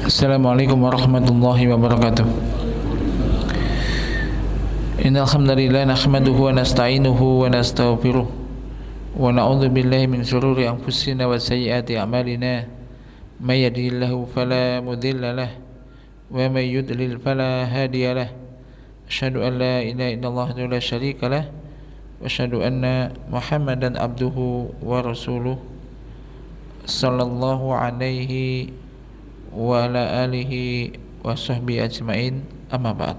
Assalamualaikum warahmatullahi wabarakatuh. Innal hamdalillah nahmaduhu wa nasta'inuhu wa nastaghfiruh wa na'udzu billahi min shururi anfusina wa sayyiati a'malina. May yahdihillahu fala mudilla lahu wa may yudlil fala hadiya lahu. Asyhadu an la ilaha illallah wa la syarika lahu wa asyhadu anna Muhammadan abduhu wa rasuluh sallallahu alaihi wa ala alihi wa sahbihi ajma'in, amma ba'd.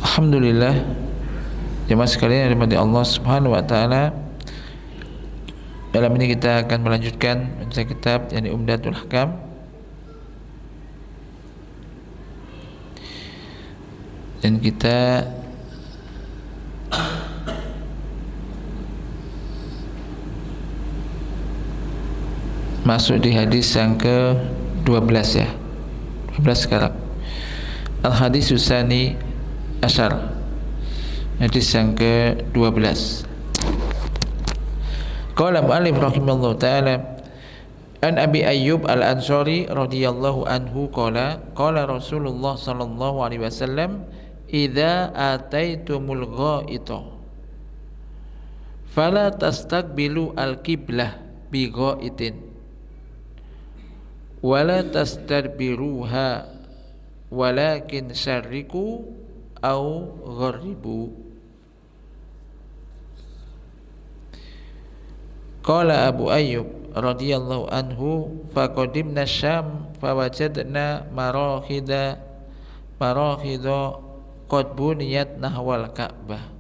Alhamdulillah, jemaah sekalian yang dirahmati Allah Subhanahu wa taala. Dalam ini kita akan melanjutkan membaca kitab yakni Umdatul Ahkam. Dan kita masuk di hadis yang ke-12 ya. 12 sekarang. Al-hadis Susani Asyar. Hadis yang ke-12. Qala mu'allif rahimahullah ta'ala an Abi Ayyub Al-Ansari radhiyallahu anhu qala qala Rasulullah sallallahu alaihi wasallam idza ataitumul ghaita fala tastaqbilu al-qiblah bi ghaitin wala tastadbiruha walakin syarriku au gharribu. Qala Abu Ayyub radhiyallahu anhu faqadimna Syam fawajadna marahida qad buniyat nahwal Ka'bah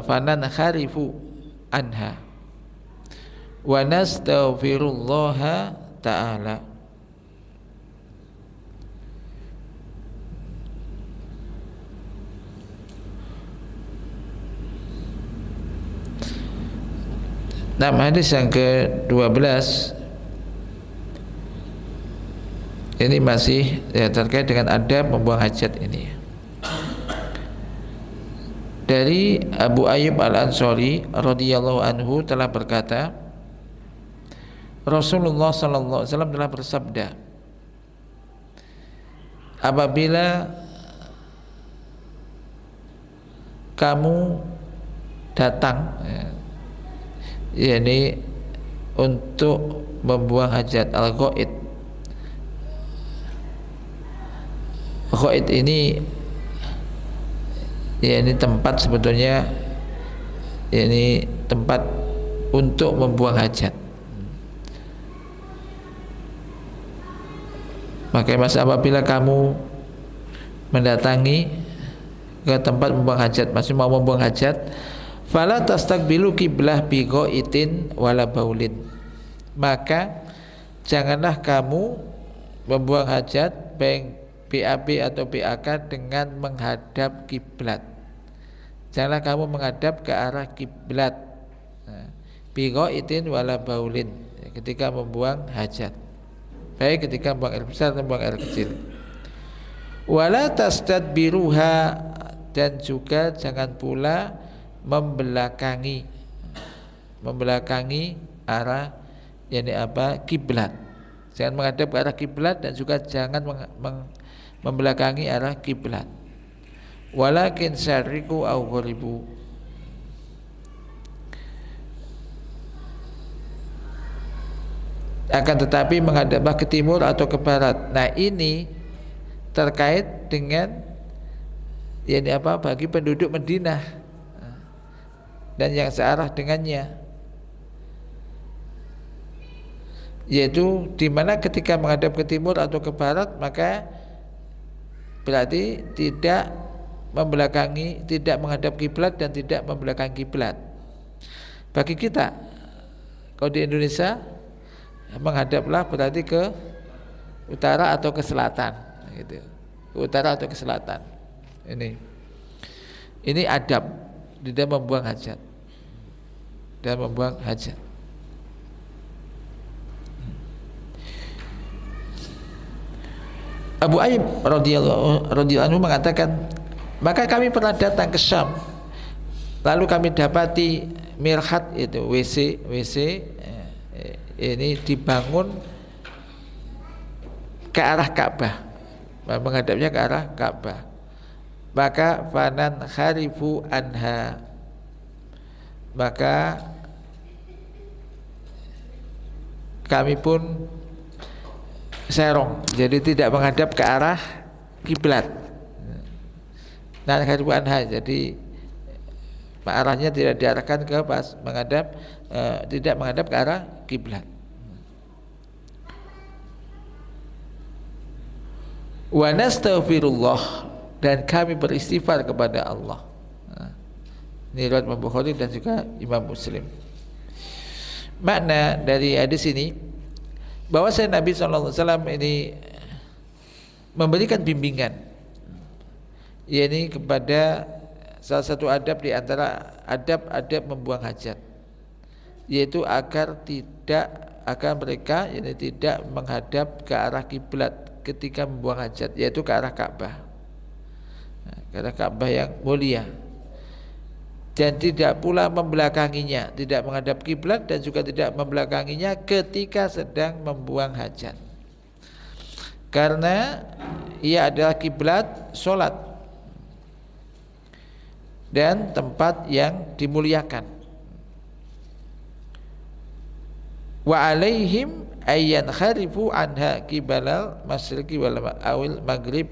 fanan kharifu anha wa nastaghfirullaha ta'ala. Nah, hadis yang ke-12 ini masih ya, terkait dengan adab membuang hajat ini. Dari Abu Ayyub Al-Ansari radhiyallahu anhu telah berkata, Rasulullah sallallahu alaihi wasallam telah bersabda, apabila kamu datang yakni untuk membuang hajat al-ghaid. Ghaid ini yakni tempat sebetulnya yakni tempat untuk membuang hajat. Maka masa apabila kamu mendatangi ke tempat membuang hajat, masih mau membuang hajat, fala tastaqbilu qiblah bi ghaitin wala baulin, maka janganlah kamu membuang hajat baik BAB atau BAK dengan menghadap kiblat. Janganlah kamu menghadap ke arah kiblat. Bi ghaitin wala baulin, ketika membuang hajat, baik ketika membuang air besar atau membuang air kecil. Wala tastadbiruha, dan juga jangan pula membelakangi arah yakni apa kiblat. Jangan menghadap ke arah kiblat dan juga jangan membelakangi arah kiblat. Walakin syarriku au gharibu, akan tetapi menghadaplah ke timur atau ke barat. Nah, ini terkait dengan yakni apa bagi penduduk Madinah dan yang searah dengannya, yaitu di mana ketika menghadap ke timur atau ke barat maka berarti tidak membelakangi, tidak menghadap kiblat dan tidak membelakangi kiblat. Bagi kita kalau di Indonesia menghadaplah berarti ke utara atau ke selatan, gitu. Ke utara atau ke selatan. Ini adab di dalam membuang hajat. Dalam membuang hajat. Abu Ayyub radhiyallahu anhu mengatakan, Maka kami pernah datang ke Syam, lalu kami dapati mirhat itu WC ini dibangun ke arah Ka'bah, menghadapnya ke arah Ka'bah. Maka fanan kharifu anha, maka kami pun serong, jadi tidak menghadap ke arah kiblat. Nah, kharifu anha, jadi arahnya tidak diarahkan ke pas menghadap, tidak menghadap ke arah kiblat. Wa nastaghfirullah, dan kami beristighfar kepada Allah. Ini riwayat Imam Bukhari dan juga Imam Muslim. Makna dari hadis ini bahwa Nabi SAW ini memberikan bimbingan, yakni kepada salah satu adab di antara adab-adab membuang hajat, yaitu agar mereka yakni tidak menghadap ke arah kiblat ketika membuang hajat, yaitu ke arah Ka'bah. Karena Ka'bah yang mulia, dan tidak pula membelakanginya, tidak menghadap kiblat dan juga tidak membelakanginya ketika sedang membuang hajat, karena ia adalah kiblat solat dan tempat yang dimuliakan. Wa alaihim ayyan kharifu anha kibalal masyriqi wal awil maghrib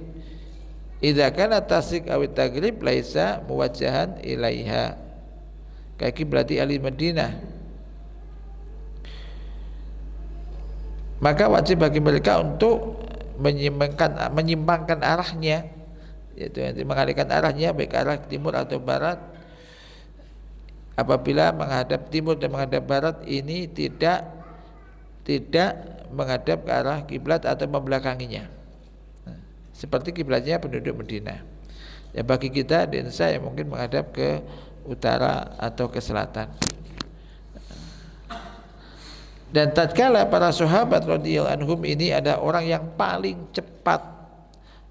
idza kana tasik awit tagrib laisa muwajjahan ilaiha ka kiblati ahli Madinah. Maka wajib bagi mereka untuk menyimpangkan arahnya, yaitu mengalihkan arahnya baik arah timur atau barat. Apabila menghadap timur dan menghadap barat ini tidak menghadap ke arah kiblat atau membelakanginya, seperti kiblatnya penduduk Madinah. Ya, bagi kita di Indonesia yang mungkin menghadap ke utara atau ke selatan. Dan tatkala para sahabat radhiyallahu anhum ini ada orang yang paling cepat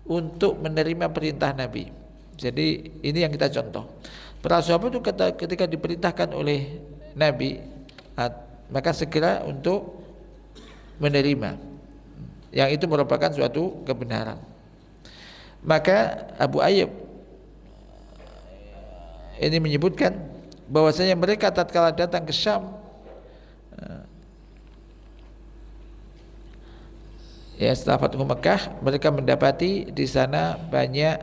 untuk menerima perintah Nabi. Jadi ini yang kita contoh. Para sahabat itu ketika diperintahkan oleh Nabi, maka segera untuk menerima, yang itu merupakan suatu kebenaran. Maka Abu Ayyub ini menyebutkan bahwasanya mereka tatkala datang ke Syam, ya setelah Fathu Mekah, mereka mendapati di sana banyak,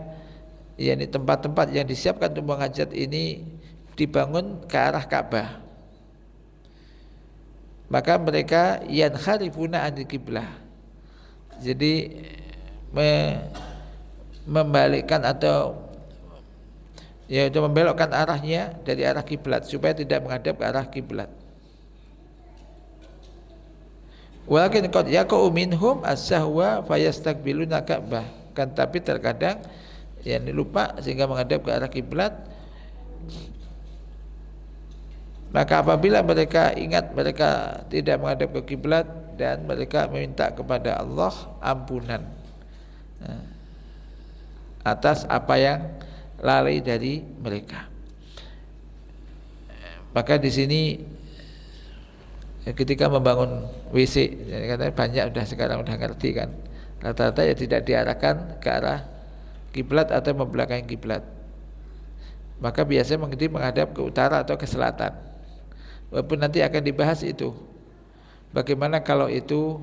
yakni tempat-tempat yang disiapkan untuk membuang hajat ini dibangun ke arah Ka'bah. Maka mereka yanharifuna anil qiblah, jadi membalikkan atau yaitu membelokkan arahnya dari arah kiblat supaya tidak menghadap ke arah kiblat. Walakin qad yaqa'u minhum as-sahwa fayastaqbiluna Ka'bah, kan tapi terkadang yang lupa sehingga menghadap ke arah kiblat. Maka apabila mereka ingat mereka tidak menghadap ke kiblat dan mereka meminta kepada Allah ampunan atas apa yang lalai dari mereka. Maka di sini ketika membangun WC, katanya banyak sekarang udah ngerti kan, rata-rata ya tidak diarahkan ke arah kiblat atau membelakangi kiblat. Maka biasanya menghadap ke utara atau ke selatan. Walaupun nanti akan dibahas itu, bagaimana kalau itu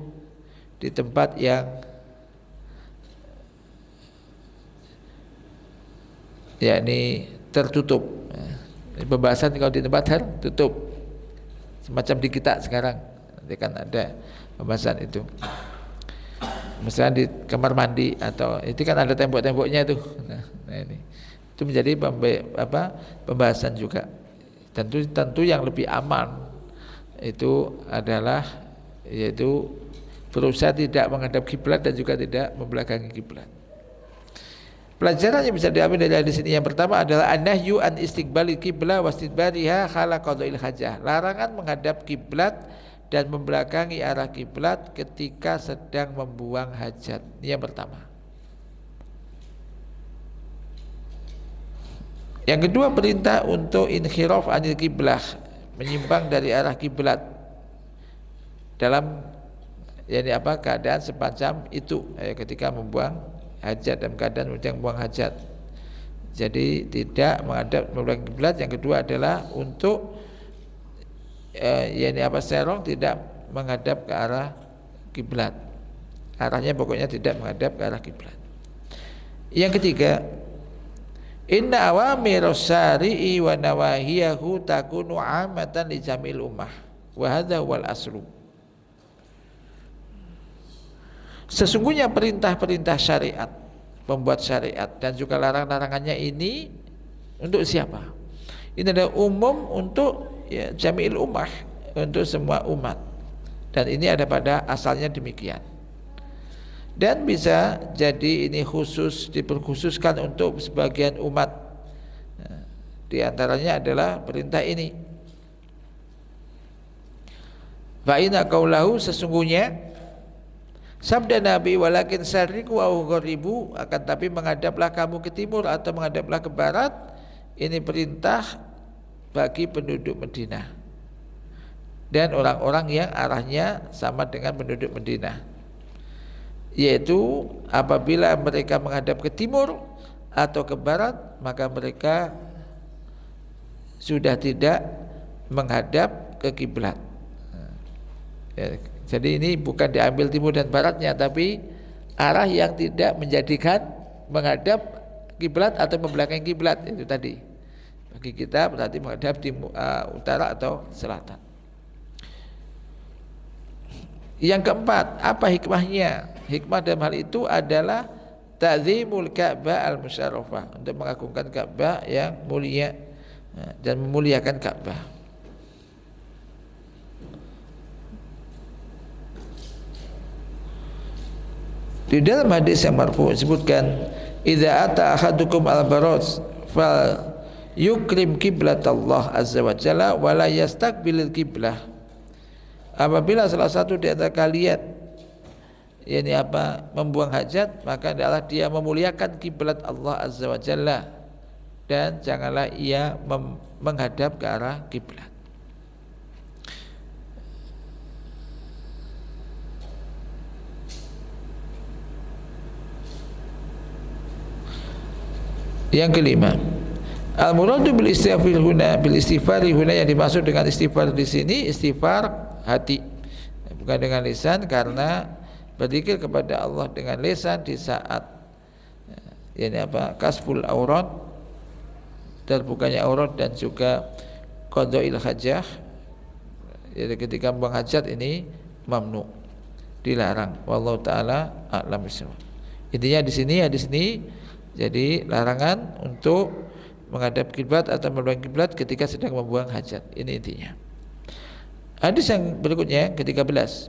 di tempat yang yakni tertutup. Pembahasan kalau di tempat tertutup, semacam di kita sekarang, nanti kan ada pembahasan itu. Misalnya di kamar mandi atau itu kan ada tembok-temboknya itu. Nah ini itu menjadi pembahasan juga. Tentu yang lebih aman itu adalah yaitu berusaha tidak menghadap kiblat dan juga tidak membelakangi kiblat. Pelajaran yang bisa diambil dari hadis ini yang pertama adalah an-nahyu an istiqbalil qiblah wa istidbariha khala qada'il hajah. Larangan menghadap kiblat dan membelakangi arah kiblat ketika sedang membuang hajat. Ini yang pertama. Yang kedua, perintah untuk inhiraf anil kiblah, menyimpang dari arah kiblat dalam keadaan semacam itu, ketika membuang hajat, dalam keadaan sedang membuang hajat. Jadi tidak menghadap membuang kiblat. Yang kedua adalah untuk serong, tidak menghadap ke arah kiblat. Arahnya pokoknya tidak menghadap ke arah kiblat. Yang ketiga, inna awamirus syari'i wa nawahiyahu takunu 'amatan li jamil ummah wa hadza wal aslu. Sesungguhnya perintah-perintah syariat, pembuat syariat, dan juga larang-larangannya ini untuk siapa? Ini adalah umum untuk jamil ummah, untuk semua umat. Dan ini ada pada asalnya demikian. Dan bisa jadi ini khusus, diperkhususkan untuk sebagian umat. Di antaranya adalah perintah ini. Fa inna qaulahu, sesungguhnya sabda Nabi, walakin syariqu au gharibu, akan tapi menghadaplah kamu ke timur atau menghadaplah ke barat, ini perintah bagi penduduk Madinah dan orang-orang yang arahnya sama dengan penduduk Madinah, yaitu apabila mereka menghadap ke timur atau ke barat, maka mereka sudah tidak menghadap ke kiblat. Jadi ini bukan diambil timur dan baratnya, tapi arah yang tidak menjadikan menghadap kiblat atau membelakangi kiblat, itu tadi. Bagi kita berarti menghadap utara atau selatan. Yang keempat, apa hikmahnya? Hikmah dalam hal itu adalah ta'zimul Ka'bah al-musyarrafah, untuk mengagungkan Ka'bah yang mulia dan memuliakan Ka'bah. Di dalam hadis yang marfu disebutkan, idza ata ahadukum al-baraz fal yukrim qiblatallah azza wa jalla wa la yastaqbilil qiblah. Apabila salah satu di antara kalian membuang hajat, maka adalah dia memuliakan kiblat Allah azza wa jalla, dan janganlah ia menghadap ke arah kiblat. Yang kelima, al-muradu bil istighfari huna, yang dimaksud dengan istighfar di sini istighfar hati, bukan dengan lisan, karena berzikir kepada Allah dengan lisan di saat kasful aurat, terbukanya aurat, dan juga qada'il hajah, jadi ketika membuang hajat ini mamnu, dilarang. Wallahu taala a'lam bishawab. Intinya di sini jadi larangan untuk menghadap kiblat atau membuang kiblat ketika sedang membuang hajat. Ini intinya. Hadis yang berikutnya ke-13.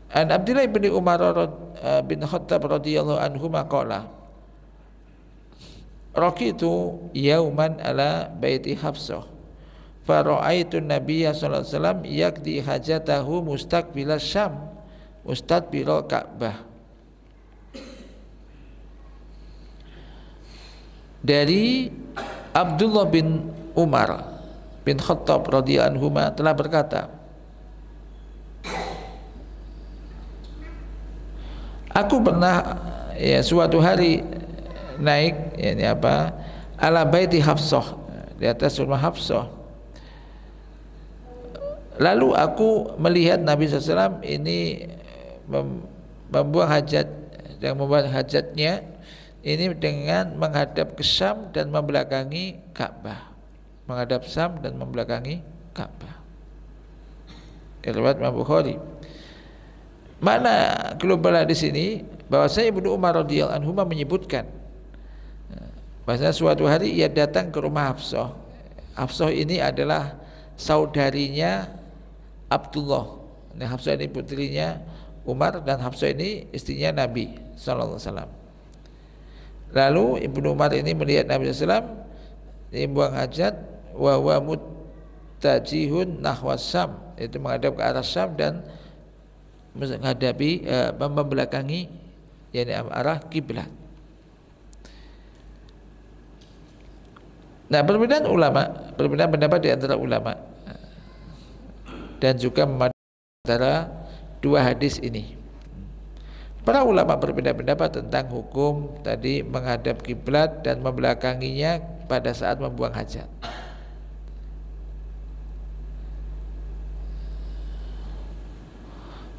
An Abdullah bin Umar bin Khattab radhiyallahu anhu maqala, raqitu yauman ala baiti Hafsah fa ra'aitu an-nabiyya sallallahu alaihi wasallam yaqdi hajatahu mustaqbil Syam mustaqbil Ka'bah. Dari Abdullah bin Umar bin Khattab radhiyallahu anhu telah berkata, aku pernah suatu hari naik ala baiti Hafsah, di atas rumah Hafsah. Lalu aku melihat Nabi SAW ini membuang hajat, yang membuang hajatnya ini dengan menghadap ke Syam dan membelakangi Ka'bah. Menghadap Syam dan membelakangi Ka'bah. Riwayat Imam Bukhari. Mana global di sini bahwasanya Ibnu Umar radhiyallahu anhu menyebutkan bahwasanya suatu hari ia datang ke rumah Hafsah. Hafsah ini adalah saudarinya Abdullah. Nah, Hafsah ini putrinya Umar, dan Hafsah ini istrinya Nabi sallallahu alaihi wasallam. Lalu Ibnu Umar ini melihat Nabi SAW ini buang hajat, wa huwa muttajihun nahwa Syam, itu menghadap ke arah Syam dan menghadapi membelakangi arah kiblat. Nah, perbedaan pendapat di antara ulama dan juga antara dua hadis ini. Para ulama berbeda pendapat tentang hukum tadi menghadap kiblat dan membelakanginya pada saat membuang hajat.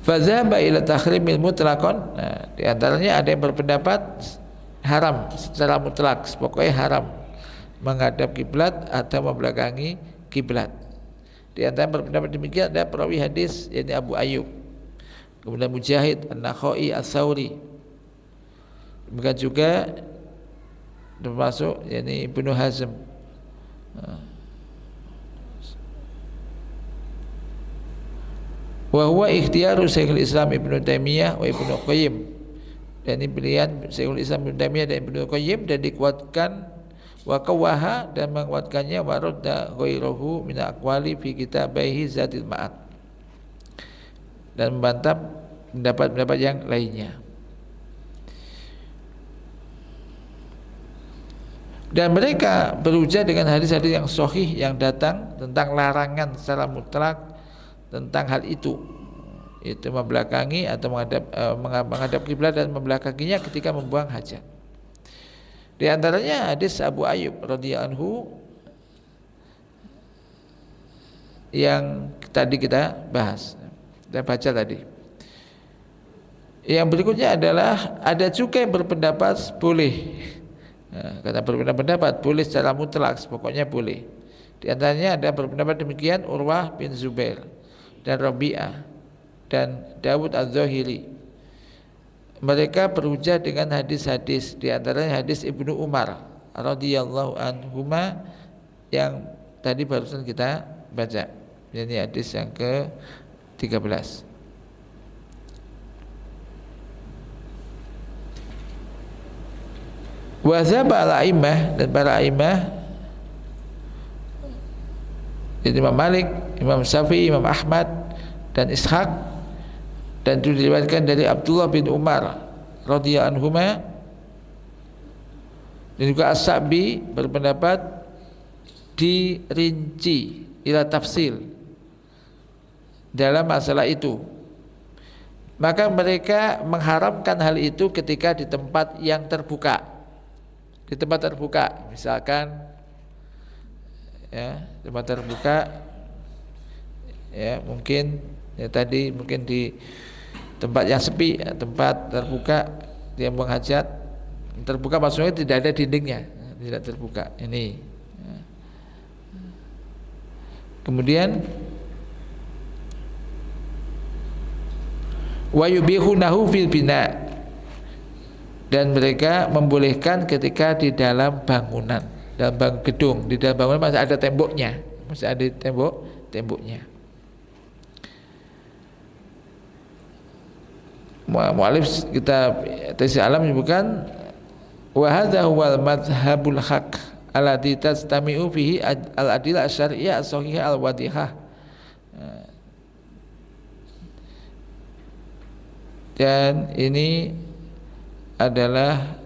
Fadzhaba ila tahrimil mutlaqan. Nah, di antaranya ada yang berpendapat haram secara mutlak, pokoknya haram menghadap kiblat atau membelakangi kiblat. Di antara berpendapat demikian ada perawi hadis yakni Abu Ayyub, kemudian Mujahid, An-Nakhai, Ats-Tsauri. Demikian juga termasuk yakni Ibnu Hazm. Wa huwa ikhtiyaru Syekhul Islam Ibnu Taimiyah wa Ibnu Qayyim. Dan ini pilihan Syekhul Islam Ibnu Taimiyah dan Ibnu Qayyim, dan dikuatkan wa qawaha dan menguatkannya wa radda ghairahu min aqwali fi kitabaihi Zadil Ma'ad, dan membantah pendapat-pendapat yang lainnya. Dan mereka berujar dengan hadis-hadis yang sahih yang datang tentang larangan secara mutlak tentang hal itu membelakangi atau menghadap kiblat dan membelakanginya ketika membuang hajat. Di antaranya hadis Abu Ayyub radhiyallahu anhu yang tadi kita bahas dan baca tadi. Yang berikutnya adalah ada juga yang berpendapat boleh. Nah, kata berpendapat boleh secara mutlak, pokoknya boleh. Di antaranya ada berpendapat demikian Urwah bin Zubair dan Rabi'ah dan Dawud Az-Zahiri. Mereka berujar dengan hadis-hadis, di antaranya hadis Ibnu Umar radhiyallahu anhuma yang tadi barusan kita baca. Ini hadis yang ke-13. Wa zaba al-a'immah, dan para a'immah Imam Malik, Imam Syafi'i, Imam Ahmad dan Ishaq, dan itu diriwayatkan dari Abdullah bin Umar radhiyallahu anhuma, dan juga As-Sa'bi berpendapat dirinci ila tafsil dalam masalah itu. Maka mereka mengharamkan hal itu ketika di tempat yang terbuka. Di tempat terbuka, misalkan ya, tempat terbuka ya, mungkin ya tadi mungkin di tempat yang sepi ya, tempat terbuka dia buang hajat, terbuka maksudnya tidak ada dindingnya, tidak terbuka ini ya. Kemudian wa yubihunahu fil bina, dan mereka membolehkan ketika di dalam bangunan, dalam gedung, di dalam bangunan masih ada temboknya, masih ada temboknya. Mu'alif kitab Taisir Alam menyebutkan wa hadza huwal madhhabul haq alladzi tastami'u fihi al-adillah asy-syar'iyyah as-sahihah al-wadihah. Dan ini adalah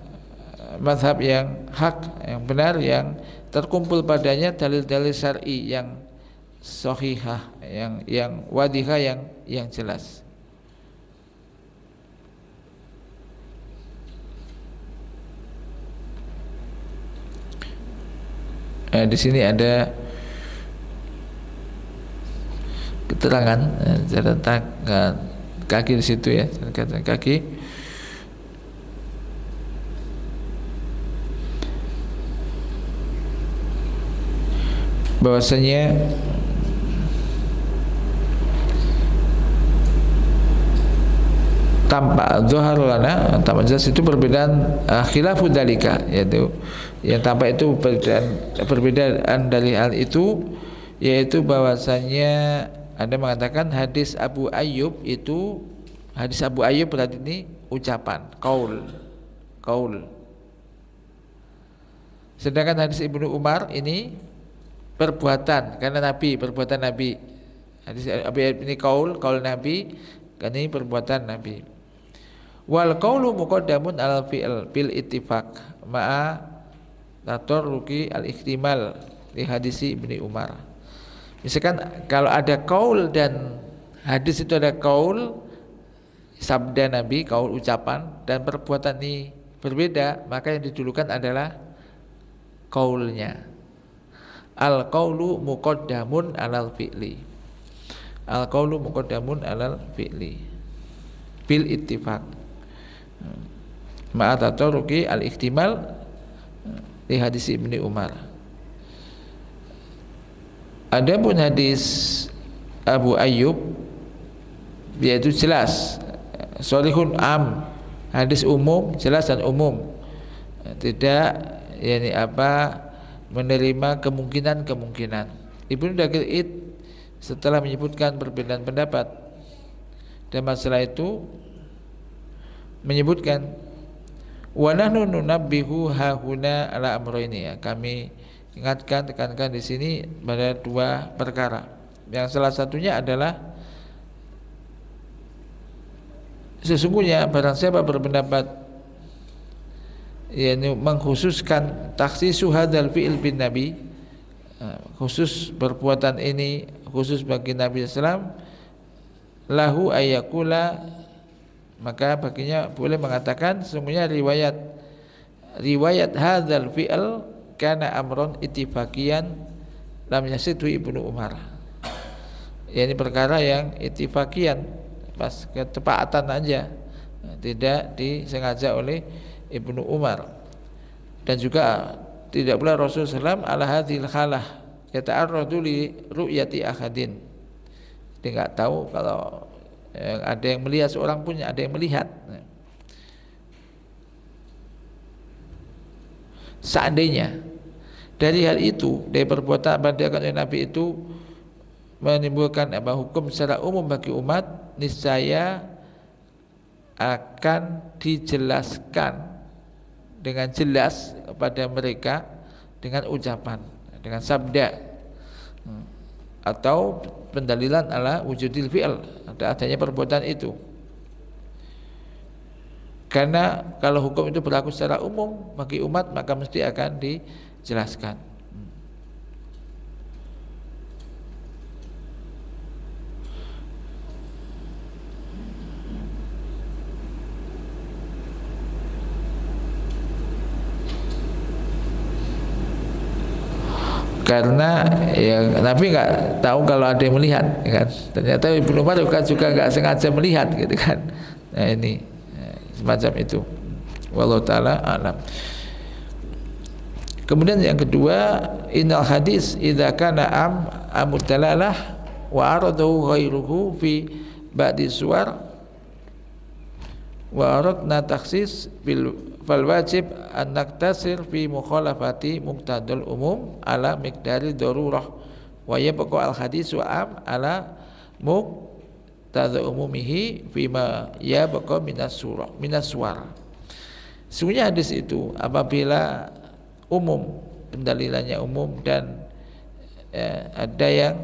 mazhab yang hak, yang benar, yang terkumpul padanya dalil-dalil syar'i yang sahihah, yang wadihah, yang jelas. Di sini ada keterangan tentang kaki di situ ya, kaki. Bahwasanya tampak zuhar lana, tampak jelas itu perbedaan khilafu dalika, yaitu yang tampak itu perbedaan dari hal itu, yaitu bahwasanya ada mengatakan hadis Abu Ayyub itu, hadis Abu Ayyub berarti ini ucapan, qaul. Sedangkan hadis Ibnu Umar ini perbuatan, karena Nabi, perbuatan Nabi. Hadis Abu Ayyub ini qaul Nabi, karena ini perbuatan Nabi. Wal qaulu muqaddamun al fi'l bil ittifaq ma'a tatorruki al-ihtimal di hadisi Ibni Umar. Misalkan kalau ada kaul dan hadis itu ada kaul sabda Nabi, kaul ucapan, dan perbuatan ini berbeda, maka yang didulukan adalah kaulnya. Al qaulu muqaddamun alal fi'li. Al qaulu muqaddamun alal fi'li bil ittifaq. Ma'a tatarruki al ihtimal di hadis Ibni Umar. Adapun hadis Abu Ayyub, yaitu jelas sholihun am, hadis umum, jelas dan umum, tidak yakni menerima kemungkinan. Ibnu Daqiq Id setelah menyebutkan perbedaan pendapat dan masalah itu menyebutkan wa nahnu nunabbihu hahuna ala amrayni, ya, kami ingatkan, tekankan di sini pada dua perkara. Yang salah satunya adalah sesungguhnya barang siapa berpendapat yakni mengkhususkan takhsisu hadzal fi'il bin nabi, khusus perbuatan ini khusus bagi Nabi sallallahu lahu ayyakula, maka baginya boleh mengatakan sesungguhnya riwayat hadzal fi'il kana amron ittifaqiyan lam yasidu Ibnu Umar. Ini perkara yang ittifaqiyan, pas ketepatan aja, tidak disengaja oleh Ibnu Umar. Dan juga tidak pula Rasulullah SAW ala hadhil khalah yata'arradu li ru'yati ahadin. Dia enggak tahu kalau ada yang melihat, seorang punya ada yang melihat. Seandainya dari hal itu, dari perbuatan oleh Nabi itu menimbulkan hukum secara umum bagi umat, niscaya akan dijelaskan dengan jelas kepada mereka dengan ucapan, dengan sabda, atau pendalilan ala wujudil fi'al, adanya perbuatan itu. Karena kalau hukum itu berlaku secara umum bagi umat, maka mesti akan dijelaskan. Karena ya Nabi nggak tahu kalau ada yang melihat, kan? Ternyata Ibnu Umar juga nggak sengaja melihat, gitu kan? Nah ini semacam itu. Wallahu taala alam. Kemudian yang kedua, innal hadis idza kana amudalalah wa aradahu ghairuhu fi ba'di suwar wa aradna takhsis bil fal wajib an naktasir fi mukhalafati muqtadal umum ala miqdari darurah wa yabqa al hadis wa am ala muqtada umumihi fima yabqa minas suwar. Sesungguhnya hadis itu apabila umum, pendalilannya umum dan ada yang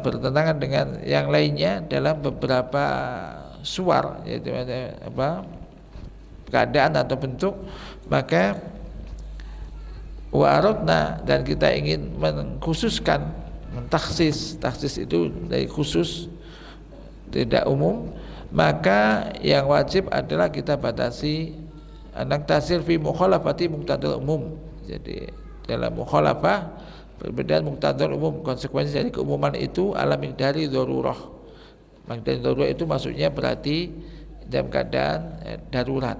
bertentangan dengan yang lainnya dalam beberapa suwar, yaitu keadaan atau bentuk, maka wa'aradna, dan kita ingin mengkhususkan, mentaksis, taksis itu dari khusus tidak umum, maka yang wajib adalah kita batasi anak tasir fi mukhalafati muqtadal umum. Jadi dalam mukhalafah perbedaan muqtadal umum, konsekuensi dari keumuman itu alamik dari darurah. Makna darurat itu maksudnya berarti dalam keadaan darurat,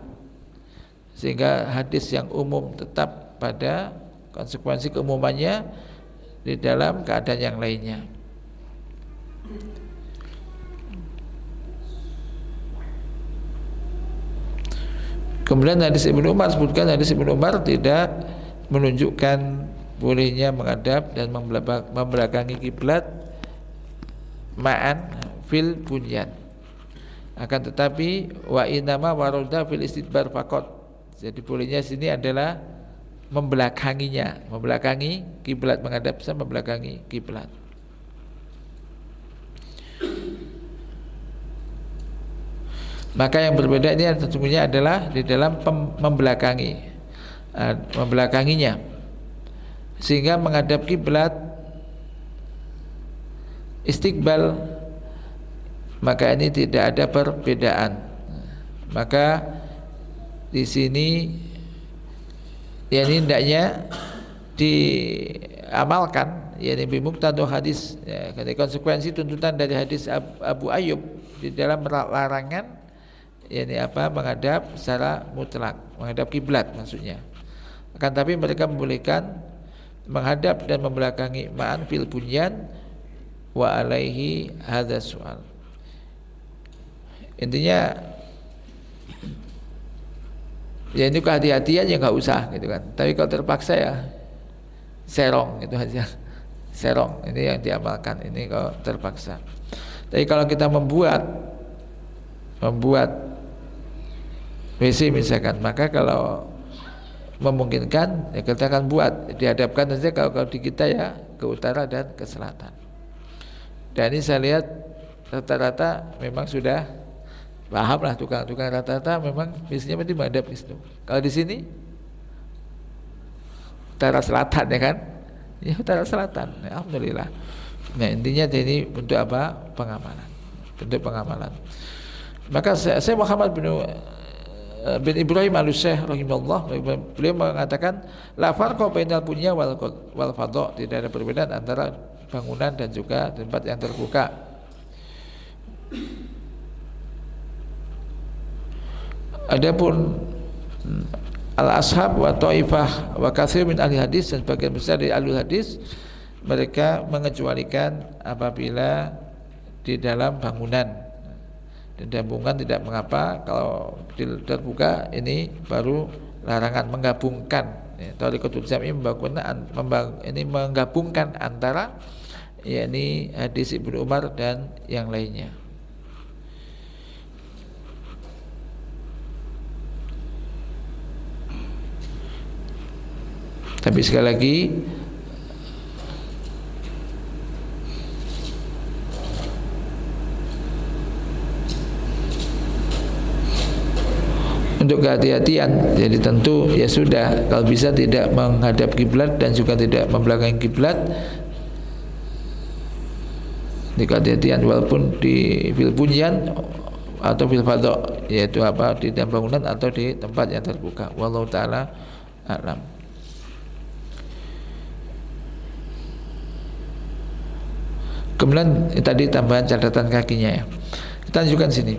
sehingga hadis yang umum tetap pada konsekuensi keumumannya di dalam keadaan yang lainnya. Kemudian hadis Ibnu Umar sebutkan, hadis Ibnu Umar tidak menunjukkan bolehnya menghadap dan membelakangi kiblat ma'an fil bunyan, akan tetapi wa inama waroda fil istidbar faqat. Jadi bolehnya sini adalah membelakanginya, membelakangi kiblat, menghadap sama membelakangi kiblat. Maka yang berbeda ini sesungguhnya adalah di dalam membelakangi. membelakanginya, sehingga menghadap kiblat istiqbal, maka ini tidak ada perbedaan. Maka di sini ya ini hendaknya diamalkan, yakni bimuqtadha hadis, ya, konsekuensi tuntutan dari hadis Abu Ayyub di dalam larangan, yakni apa, menghadap secara mutlak, menghadap kiblat maksudnya. Akan tapi mereka membolehkan menghadap dan membelakangi ma'an fil bunyan wa alaihi hadza soal. Intinya ya ini kehati-hatian ya nggak usah gitu kan. Tapi kalau terpaksa ya serong gitu aja. Serong ini yang diamalkan ini kalau terpaksa. Tapi kalau kita membuat WC misalkan, maka kalau memungkinkan ya kita akan buat, dihadapkan saja kalau di kita ya ke utara dan ke selatan. Dan ini saya lihat rata-rata memang sudah paham lah, tukang-tukang rata-rata memang biasanya mesti menghadap ke situ. Kalau di sini utara selatan ya kan, ya utara selatan, ya, alhamdulillah. Nah intinya ini untuk apa? Pengamalan, bentuk pengamalan. Maka saya Muhammad bin Ibrahim al-Syekh rahimahullah, beliau mengatakan la farqa bainal bunya wal fadha, tidak ada perbedaan antara bangunan dan juga tempat yang terbuka. Adapun al-ashab wa taifah wa katsir min ahli hadis, dan sebagian besar dari ahli hadis, mereka mengecualikan apabila di dalam bangunan. Dan dalam bangunan tidak mengapa, kalau terbuka ini baru larangan menggabungkan. Thariqatul Jam'i ini menggabungkan antara yakni hadis Ibnu Umar dan yang lainnya. Tapi sekali lagi untuk kehati-hatian, jadi tentu ya sudah, kalau bisa tidak menghadap kiblat dan juga tidak membelakangi kiblat, di kehati-hatian walaupun di fil bunyan atau fil fadha, yaitu apa, di dalam bangunan atau di tempat yang terbuka. Wallahu taala a'lam. Kemudian tadi tambahan catatan kakinya ya. Kita tunjukkan sini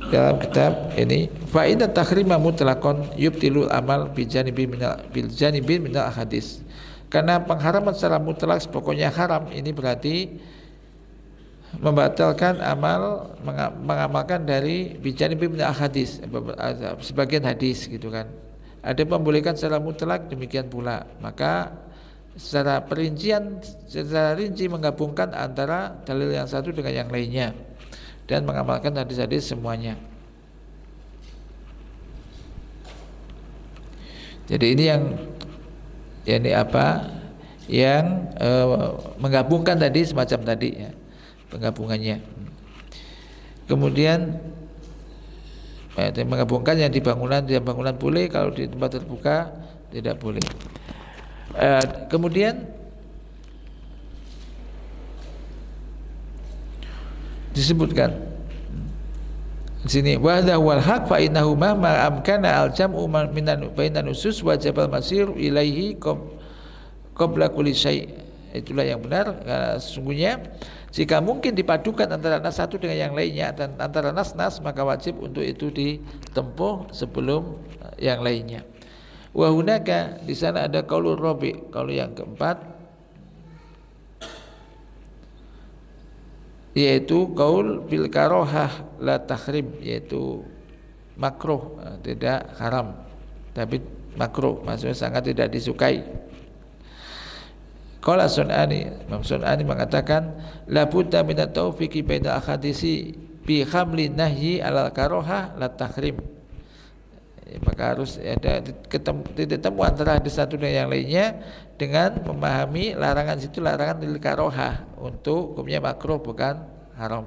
dalam kitab ini, fa inna tahrima mutlaqan yubtilul amal bil janibi minal hadis. Karena pengharaman secara mutlak pokoknya haram, ini berarti membatalkan amal, mengamalkan dari bijanibi minal hadis, sebagian hadis gitu kan. Ada membolehkan secara mutlak, demikian pula. Maka secara rinci menggabungkan antara dalil yang satu dengan yang lainnya dan mengamalkan hadis-hadis semuanya. Jadi ini ini apa yang menggabungkan tadi, semacam tadi ya, penggabungannya. Kemudian menggabungkan yang di bangunan boleh, kalau di tempat terbuka tidak boleh. Kemudian disebutkan di sini wa hadza wal haq fa innahu ma amkana al jam'u minan bainan nusus wajib al masir ilaihi qabla kulli syai'. Itulah yang benar, karena sesungguhnya jika mungkin dipadukan antara nas satu dengan yang lainnya dan antara nas-nas, maka wajib untuk itu ditempuh sebelum yang lainnya. Wa hunaka, di sana ada qaulur rabi, qaul yang keempat, yaitu qaul bil karohah la tahrim, yaitu makruh, tidak haram tapi makruh, maksudnya sangat tidak disukai. Qala Sun'ani, Imam Sun'ani mengatakan la budda min at-taufiqi bainal ahadisi bi khamli nahyi alal karohah la tahrim. Maka harus ada titik temu antara hadis satu dengan yang lainnya dengan memahami larangan situ larangan lil karohah, untuk hukumnya makruh bukan haram.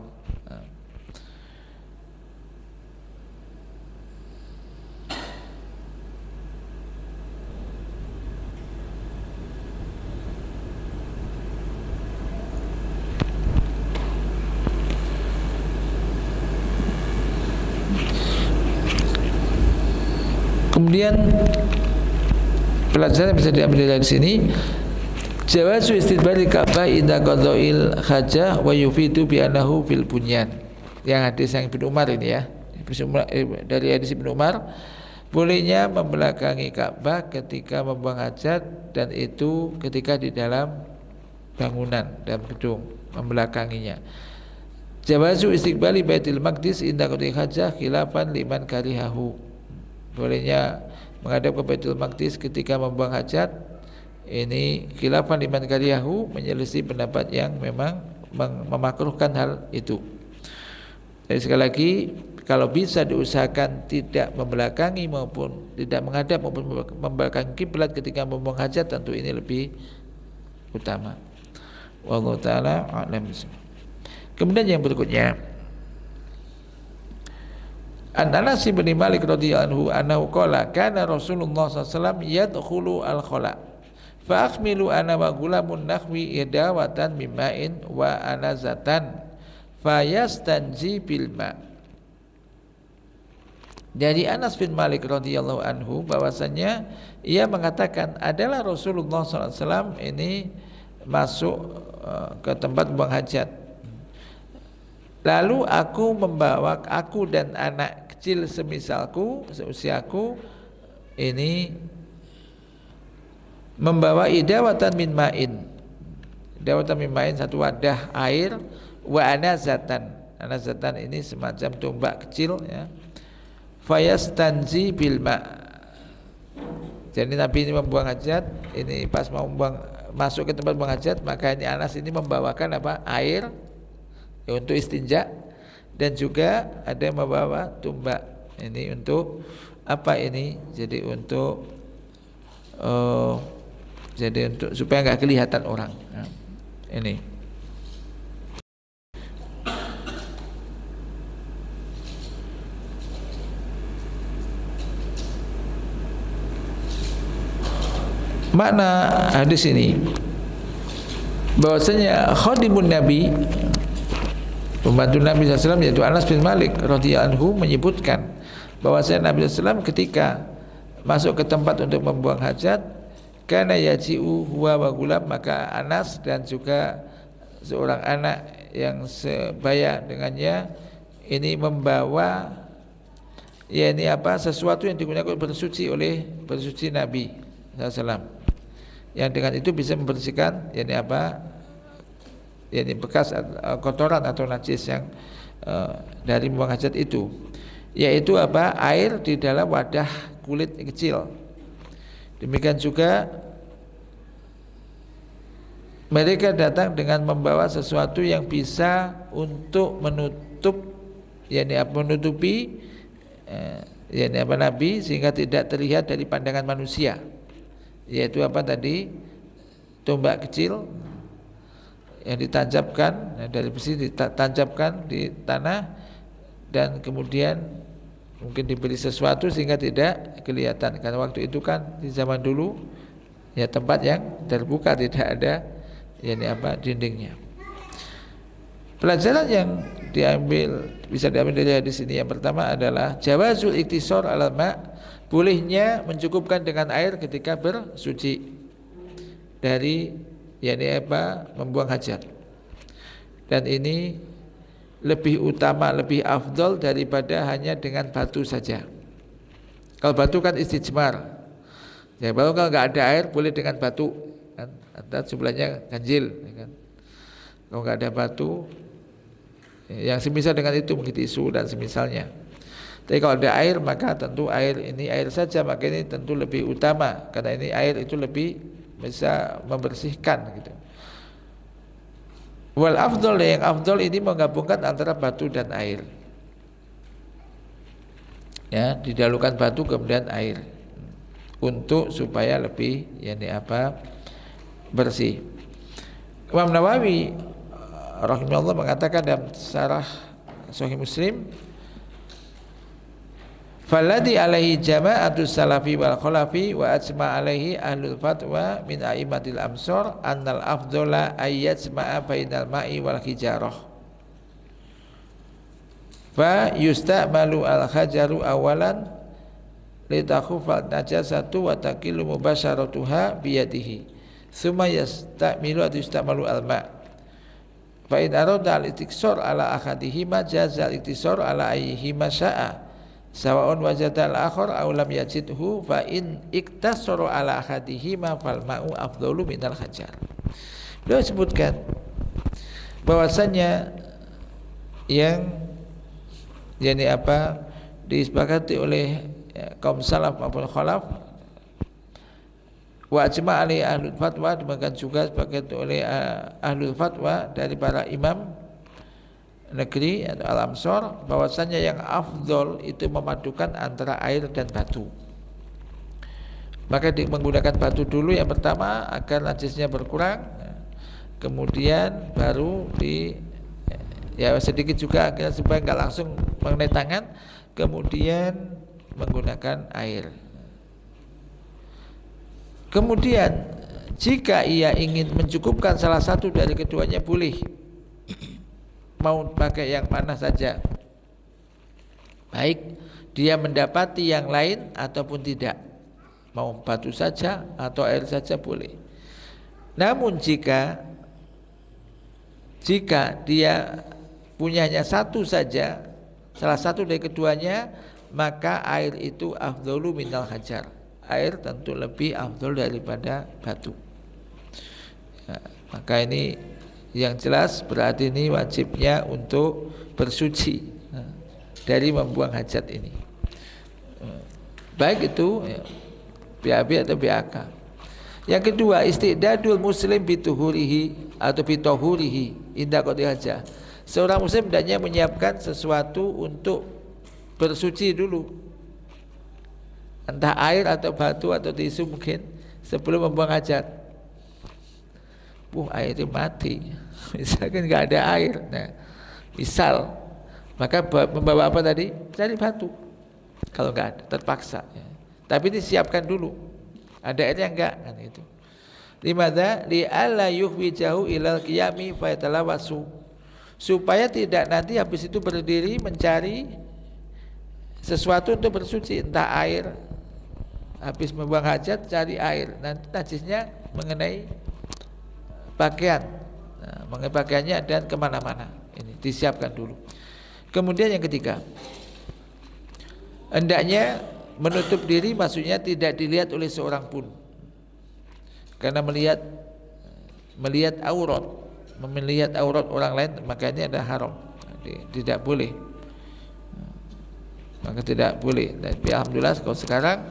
Kemudian pelajaran yang bisa diambil dari sini, jawazu istidbari Ka'bah inda qadha'il hajah wa yufidu bi annahu fil bunyan. Yang hadis yang Ibnu Umar ini ya. Dari hadis Ibnu Umar, bolehnya membelakangi Ka'bah ketika membuang hajat, dan itu ketika di dalam bangunan, dalam gedung, membelakanginya. Jawazu istiqbali Baitul Maqdis inda qadha'il hajah khilafan liman karihahu. Bolehnya menghadap ke Baitul Maqdis ketika membuang hajat, ini khilafan liman karihahu, menyelisih pendapat yang memang memakruhkan hal itu. Jadi sekali lagi, kalau bisa diusahakan tidak membelakangi maupun tidak menghadap maupun membelakangi kiblat ketika membuang hajat, tentu ini lebih utama. Wallahu taala a'lam. Kemudian yang berikutnya, An Anas bin Malik radhiyallahu anhu qala kana Rasulullah sallallahu alaihi wasallam yadkhulu al-khala fa akhmilu ana wa gulamun nahwi idawatan mimma'in wa anazatan fayastanji bil ma'. Dari Anas bin Malik radhiyallahu anhu bahwasanya ia mengatakan adalah Rasulullah sallallahu alaihi wasallam ini masuk ke tempat buang hajat. Lalu aku dan anak kecil semisalku, seusiaku ini membawa idawatan min ma'in. Idawatan min ma'in, satu wadah air, wa anazatan. Anazatan ini semacam tombak kecil ya. Fayastanzi bil ma'. Jadi Nabi ini membuang hajat, ini pas mau masuk ke tempat buang hajat, maka ini Anas ini membawakan apa? Air ya, untuk istinja, dan juga ada yang membawa tumbak ini untuk apa ini? Jadi untuk supaya nggak kelihatan orang. Nah, ini. Makna hadis ini bahwasanya khadimun Nabi, pembantu Nabi SAW, yaitu Anas bin Malik radhiyallahu anhu, menyebutkan bahwasanya Nabi SAW ketika masuk ke tempat untuk membuang hajat, kana yaji'u huwa wa gulam, maka Anas dan juga seorang anak yang sebaya dengannya ini membawa ya ini apa, sesuatu yang digunakan bersuci Nabi SAW, yang dengan itu bisa membersihkan ya ini apa, ya ini bekas kotoran atau najis yang dari membuang hajat itu, yaitu apa, air di dalam wadah kulit kecil. Demikian juga mereka datang dengan membawa sesuatu yang bisa untuk menutup, yakni apa, menutupi yakni apa, Nabi, sehingga tidak terlihat dari pandangan manusia, yaitu apa tadi, tombak kecil yang ditancapkan dari besi, ditancapkan di tanah, dan kemudian mungkin diberi sesuatu sehingga tidak kelihatan, karena waktu itu kan di zaman dulu ya tempat yang terbuka, tidak ada yakni apa, dindingnya. Pelajaran yang bisa diambil dari hadis ini, yang pertama adalah jawazul iktisar ala ma', bolehnya mencukupkan dengan air ketika bersuci dari yakni apa, membuang hajat, dan ini lebih utama, lebih afdol daripada hanya dengan batu saja. Kalau batu kan istijmar ya, baru kalau nggak ada air boleh dengan batu kan, ada jumlahnya ganjil ya kan. Kalau nggak ada batu yang semisal dengan itu, mungkin tisu dan semisalnya. Tapi kalau ada air, maka tentu air ini air saja, maka ini tentu lebih utama, karena ini air itu lebih bisa membersihkan gitu. Wal afdol, yang afdol ini menggabungkan antara batu dan air. Ya, didahulukan batu kemudian air untuk supaya lebih yakni apa, bersih. Imam Nawawi rahimahullah mengatakan dalam syarah Sahih Muslim, falladhi alaihi jama'atus salafi wal khalafi wa ajma alaihi ahlul fatwa min a'immatil amsar annal afdhala ayyajma'a bainal ma'i wal hijarah fa yusta'malu al hajaru awalan litakhufal najasatu wa taqilu mubasharatuha biyadihi summa yastamilu atau yustamalu alma fa in arada al-iktisar ala ahadihima jaza al-iktisar ala ayyihima sya'a sawa'un wajada al-akhar aw lam yajidhu fa in iktasara ala ahadihima fal ma'u afdalu minal hajar. Beliau sebutkan bahwasanya yang disepakati oleh kaum salaf maupun khalaf wa ajma' ali ahlul fatwa, demikian juga disepakati oleh ahlul fatwa dari para imam negeri atau al-amsar, bahwasanya yang afdol itu memadukan antara air dan batu. Maka menggunakan batu dulu yang pertama agar najisnya berkurang, kemudian baru sedikit juga agar supaya nggak langsung mengenai tangan, kemudian menggunakan air. Kemudian jika ia ingin mencukupkan salah satu dari keduanya boleh, mau pakai yang mana saja, baik dia mendapati yang lain ataupun tidak, mau batu saja atau air saja boleh. Namun jika dia punyanya satu saja, salah satu dari keduanya, maka air itu afdalu minal hajar. Air tentu lebih afdal daripada batu. Maka ini yang jelas berarti ini wajibnya untuk bersuci dari membuang hajat ini, baik itu BAB atau BAK. Yang kedua, istidadul muslim bituhurihi atau bitohurihi indah qadhi hajah. Seorang muslim hendaknya menyiapkan sesuatu untuk bersuci dulu, entah air atau batu atau tisu mungkin, sebelum membuang hajat. Air itu mati, misalkan nggak ada air, nah misal, maka membawa apa tadi? Cari batu, kalau nggak ada terpaksa ya. Tapi disiapkan dulu, ada airnya enggak kan itu. Limadza li'alla yuhwijahu ilal qiyami fayatalawasu, supaya tidak nanti habis itu berdiri mencari sesuatu untuk bersuci, entah air, habis membuang hajat cari air, nanti najisnya mengenai pakaian, mengenai pakaiannya dan kemana-mana. Ini disiapkan dulu. Kemudian yang ketiga, hendaknya menutup diri, maksudnya tidak dilihat oleh seorang pun, karena melihat aurat orang lain, maka ini ada haram, tidak boleh, maka tidak boleh. Tapi alhamdulillah kalau sekarang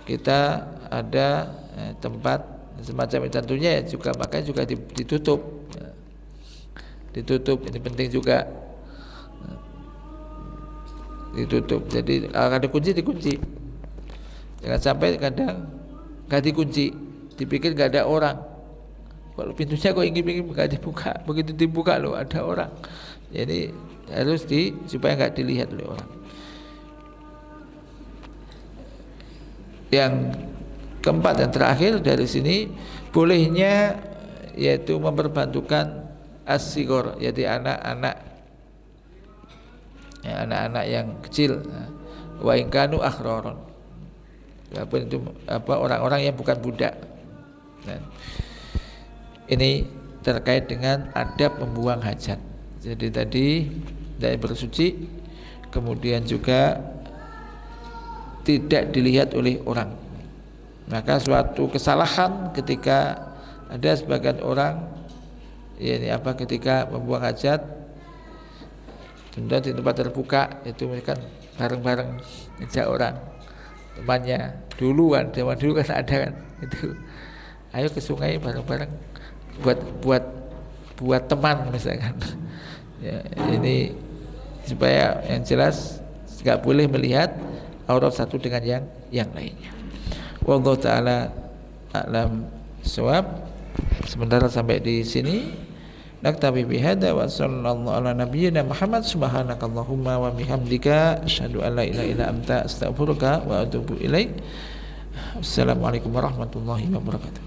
kita ada tempat semacam itu, tentunya ya juga, makanya juga ditutup, ini penting juga, ditutup. Jadi ada kunci, dikunci, jangan sampai kadang nggak dikunci, dipikir nggak ada orang, kalau pintunya kok ingin nggak dibuka, begitu dibuka loh ada orang. Jadi harus supaya nggak dilihat oleh orang. Yang keempat dan terakhir dari sini, bolehnya yaitu memperbantukan as-sigor, yaitu anak-anak yang kecil, wa in kanu akhraron, walaupun itu orang-orang yang bukan budak. Dan ini terkait dengan adab membuang hajat. Jadi tadi dari bersuci, kemudian juga tidak dilihat oleh orang. Maka suatu kesalahan ketika ada sebagian orang ketika membuang hajat, kemudian di tempat terbuka itu mereka bareng-bareng ngejak orang temannya, zaman dulu kan ada kan itu, ayo ke sungai bareng-bareng buat teman misalkan. Ya, ini supaya yang jelas nggak boleh melihat aurat satu dengan yang lainnya. Wallahu taala a'lam shawab. Sementara sampai di sini naktabi bihadza wa sallallahu ala nabiyyina Muhammad subhanakallahumma wa bihamdika asyhadu an la ilaha illa anta astaghfiruka wa atubu ilaik. Assalamualaikum warahmatullahi wabarakatuh.